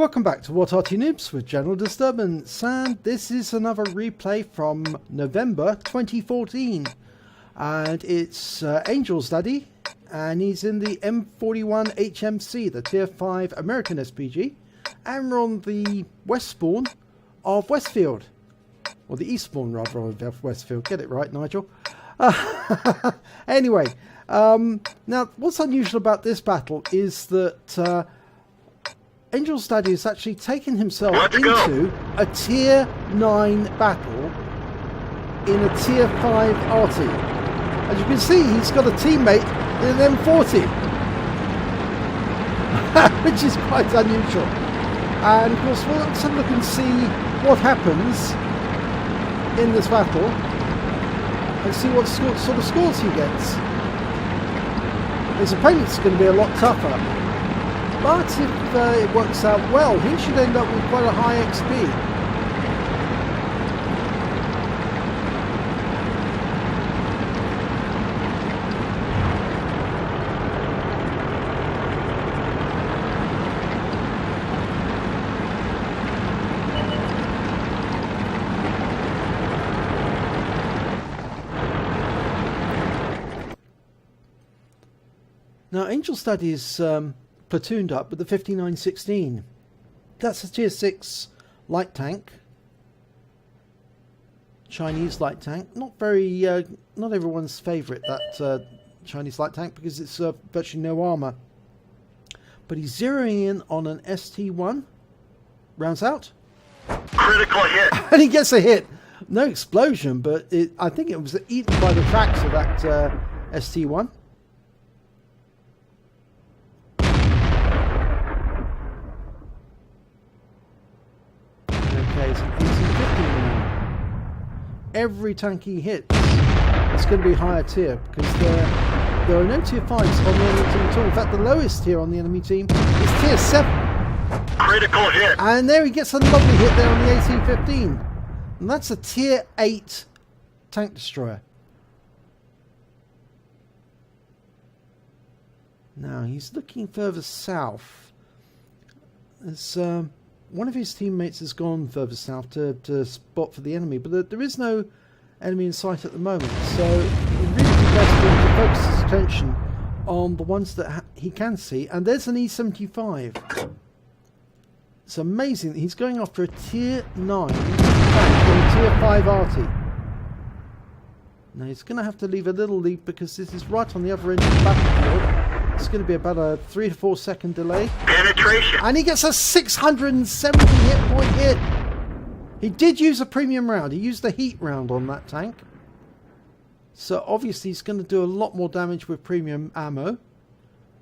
Welcome back to What Arty Noobs with General Disturbance, and this is another replay from November 2014, and it's Angel's Daddy, and he's in the M41 HMC, the Tier 5 American SPG, and we're on the west spawn of Westfield, or the east spawn rather of Westfield. Get it right, Nigel. Anyway, now what's unusual about this battle is that Angel's Daddy has actually taken himself into a Tier 9 battle in a Tier 5 Arty. As you can see, he's got a teammate in an M40, which is quite unusual. And of course, we'll have to look and see what happens in this battle and see what sort of scores he gets. His opponent's going to be a lot tougher. But if it works out well, he should end up with quite a high XP. Now, Angel's Daddy is platooned up with the 5916. That's a Tier 6 light tank, Chinese light tank. Not everyone's favourite, that Chinese light tank, because it's virtually no armour. But he's zeroing in on an ST1. Rounds out. Critical hit. And he gets a hit. No explosion, but I think it was eaten by the tracks of that ST1. Every tank he hits is going to be higher tier, because there are no Tier 5s on the enemy team at all. In fact, the lowest tier on the enemy team is Tier 7. Critical hit. And there he gets a lovely hit there on the 1815. And that's a Tier 8 tank destroyer. Now, he's looking further south. There's one of his teammates has gone further south to spot for the enemy, but there is no enemy in sight at the moment, so it would really be best for him to focus his attention on the ones that he can see. And there's an E75. It's amazing that he's going after a Tier 9 tank and a Tier 5 Arty. Now he's going to have to leave a little lead, because this is right on the other end of the battlefield. It's going to be about a 3 to 4 second delay. Penetration. And he gets a 670 hit point hit. He did use a premium round. He used the heat round on that tank. So obviously he's going to do a lot more damage with premium ammo.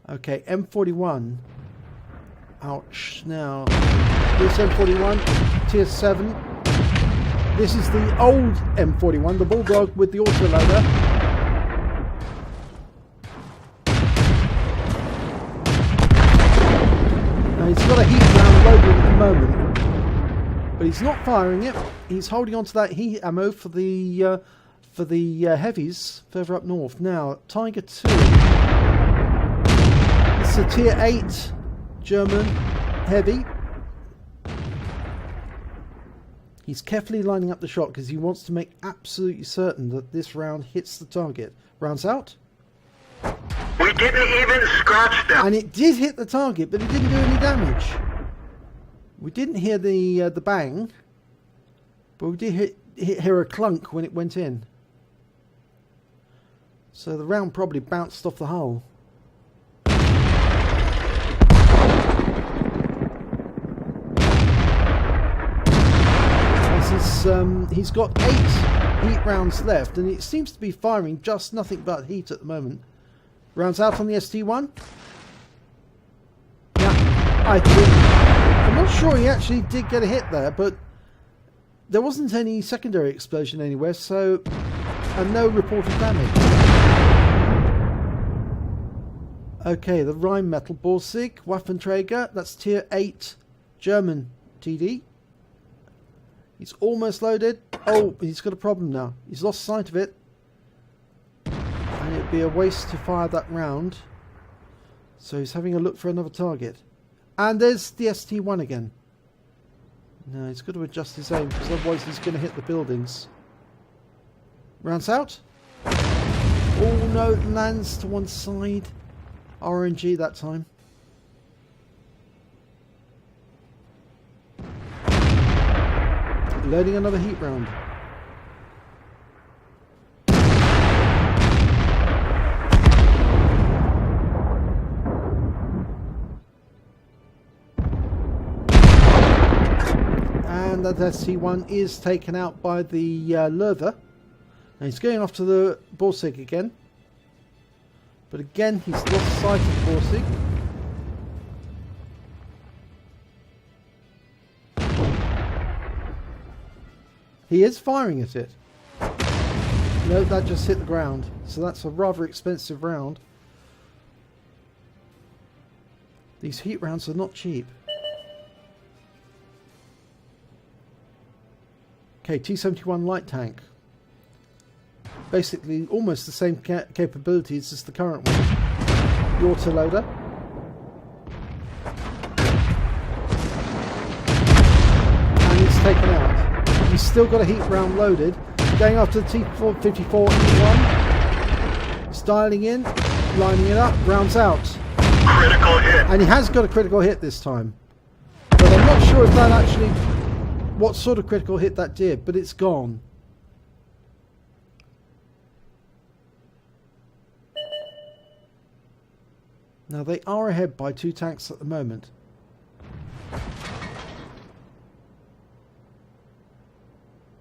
Okay, M41. Ouch. Now, this M41, Tier 7. This is the old M41, the Bulldog with the autoloader. He's got a heat round loaded at the moment, but he's not firing it. He's holding on to that heat ammo for the heavies further up north. Now, Tiger 2. It's a Tier 8 German heavy. He's carefully lining up the shot because he wants to make absolutely certain that this round hits the target. Rounds out. We didn't even scratch them. And it did hit the target, but it didn't do any damage. We didn't hear the bang, but we did hear a clunk when it went in. So the round probably bounced off the hull. He's got 8 heat rounds left, and it seems to be firing just nothing but heat at the moment. Rounds out on the ST1. Yeah, I'm not sure he actually did get a hit there, but there wasn't any secondary explosion anywhere, so, and no reported damage. Okay, the Rheinmetall Borsig Waffenträger, that's Tier 8 German TD. He's almost loaded. Oh, he's got a problem now. He's lost sight of it. And it'd be a waste to fire that round. So he's having a look for another target. And there's the ST1 again. No, he's got to adjust his aim because otherwise he's going to hit the buildings. Rounds out. Oh no, it lands to one side. RNG that time. Loading another heat round. And that ST1 is taken out by the Lerva. Now he's going off to the Borsig again. But again, he's lost sight of the Borsig. He is firing at it. No, that just hit the ground. So that's a rather expensive round. These heat rounds are not cheap. Okay, T-71 light tank. Basically almost the same capabilities as the current one. The autoloader. And it's taken out. He's still got a heat round loaded. Going after the T-54 E1. He's dialing in, lining it up, rounds out. Critical hit. And he has got a critical hit this time. But I'm not sure if that actually... what sort of critical hit that did, but it's gone. Now they are ahead by 2 tanks at the moment.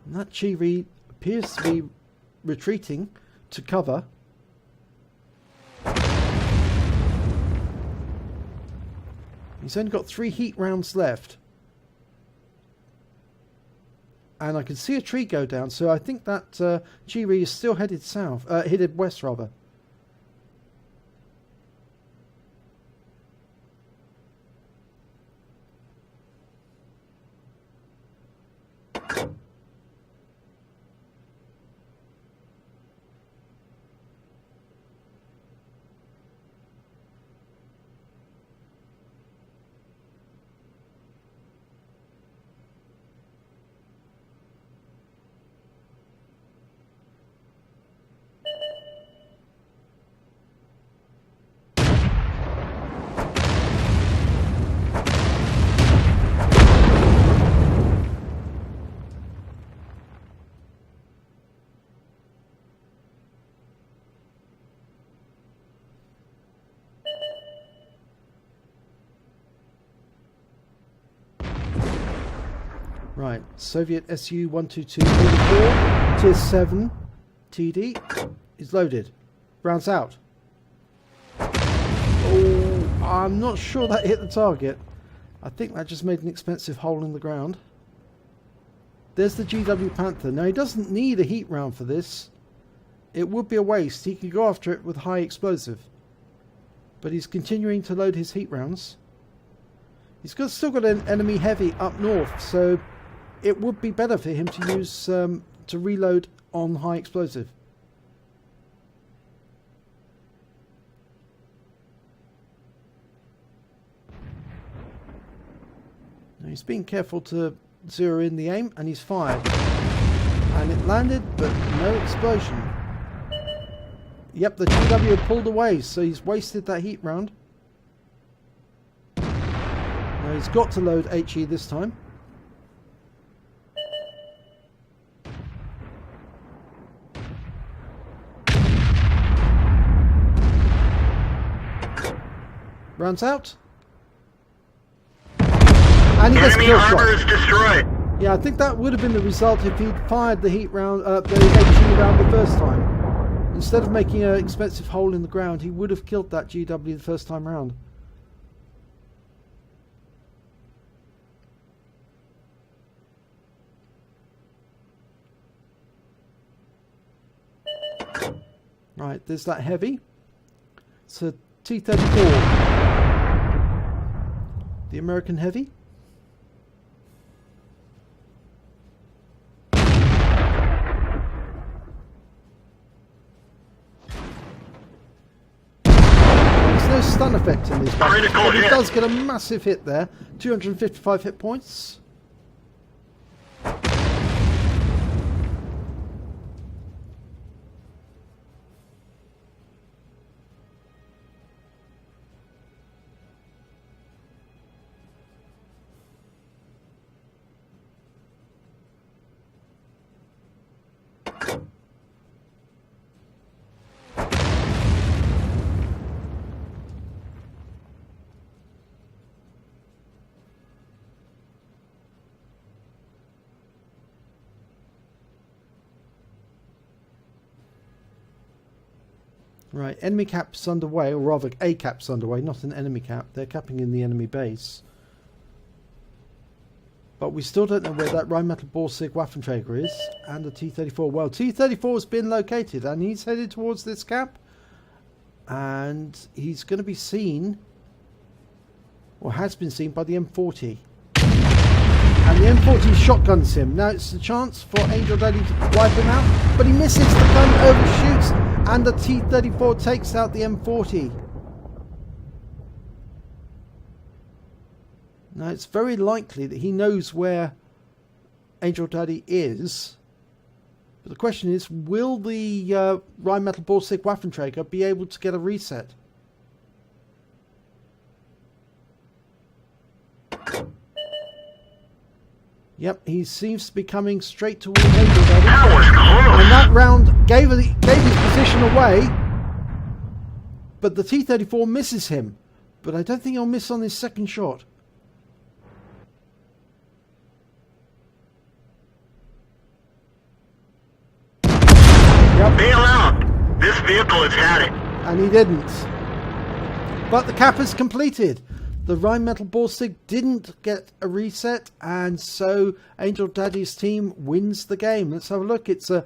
And that Chiri appears to be retreating to cover. He's only got 3 heat rounds left. And I can see a tree go down, so I think that Chiri is still headed south, headed west rather. Right, Soviet Su-122-44, Tier 7 TD is loaded. Rounds out. Oh, I'm not sure that hit the target. I think that just made an expensive hole in the ground. There's the GW Panther. Now he doesn't need a heat round for this. It would be a waste. He can go after it with high explosive. But he's continuing to load his heat rounds. He's still got an enemy heavy up north, so it would be better for him to use to reload on high explosive. Now he's being careful to zero in the aim, and he's fired. And it landed, but no explosion. Yep, the GW had pulled away, so he's wasted that heat round. Now he's got to load HE this time. Rounds out. And he gets Enemy kill armor shot. is destroyed. Yeah, I think that would have been the result if he'd fired the heat round, the HE round the first time. Instead of making an expensive hole in the ground, he would have killed that GW the first time round. Right, there's that heavy. It's a T-34. The American heavy. He's no stun effect in these battles, Critical but he hit. does get a massive hit there. 255 hit points. Right, enemy cap's underway, or rather a cap's underway, not an enemy cap. They're capping in the enemy base. But we still don't know where that Rheinmetall Borsig Waffenträger is, and the T-34. Well, T-34 has been located, and he's headed towards this cap. And he's going to be seen, or has been seen, by the M40. And the M40 shotguns him. Now it's a chance for Angel Daddy to wipe him out, but he misses, the gun overshoots, and the T-34 takes out the M40. Now it's very likely that he knows where Angel Daddy is. But the question is, will the Rheinmetall Borsig Waffenträger be able to get a reset? Yep, he seems to be coming straight towards Angel Daddy. That was close. And that round gave his position away. But the T-34 misses him. But I don't think he'll miss on his second shot. Yep. Bail out. This vehicle has had it. And he didn't. But the cap is completed. The Rheinmetall Borsig didn't get a reset, and so Angel Daddy's team wins the game. Let's have a look. It's a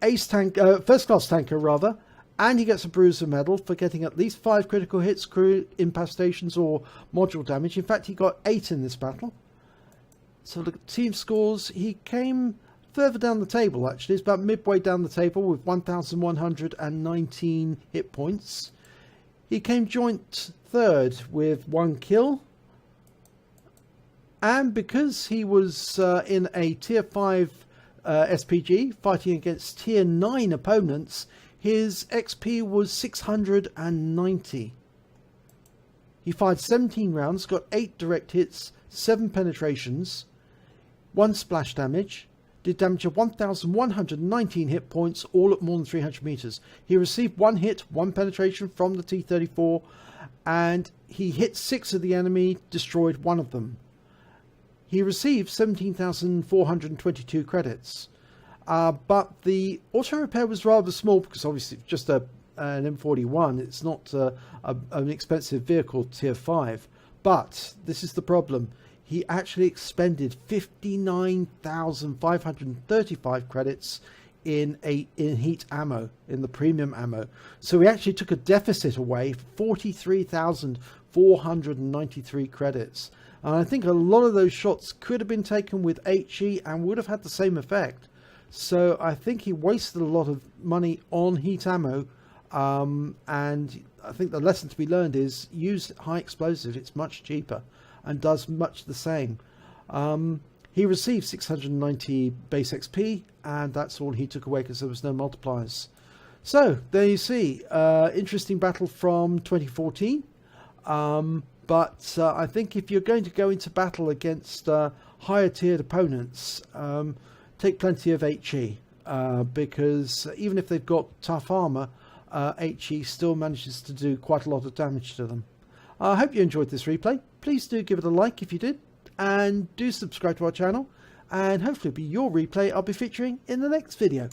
ace tank, first class tanker rather, and he gets a bruiser medal for getting at least 5 critical hits, crew impastation or module damage. In fact, he got 8 in this battle. So look at team scores. He came further down the table, actually. It's about midway down the table with 1,119 hit points. He came joint third with 1 kill. And because he was in a tier 5 SPG fighting against tier 9 opponents, his XP was 690. He fired 17 rounds, got 8 direct hits, 7 penetrations, 1 splash damage, did damage of 1,119 hit points, all at more than 300 meters. He received 1 hit, 1 penetration from the T-34, and he hit 6 of the enemy, destroyed 1 of them. He received 17,422 credits. But the auto repair was rather small, because obviously it's just an M41. It's not an expensive vehicle, tier 5. But this is the problem. He actually expended 59,535 credits in heat ammo, in the premium ammo. So he actually took a deficit away, 43,493 credits. And I think a lot of those shots could have been taken with HE and would have had the same effect. So I think he wasted a lot of money on heat ammo. And I think the lesson to be learned is use high explosive. It's much cheaper and does much the same. He received 690 base XP, and that's all he took away because there was no multipliers. So there you see, interesting battle from 2014. But I think if you're going to go into battle against higher tiered opponents, take plenty of HE, because even if they've got tough armor, HE still manages to do quite a lot of damage to them. I hope you enjoyed this replay. Please do give it a like if you did, and do subscribe to our channel, and hopefully it'll be your replay I'll be featuring in the next video.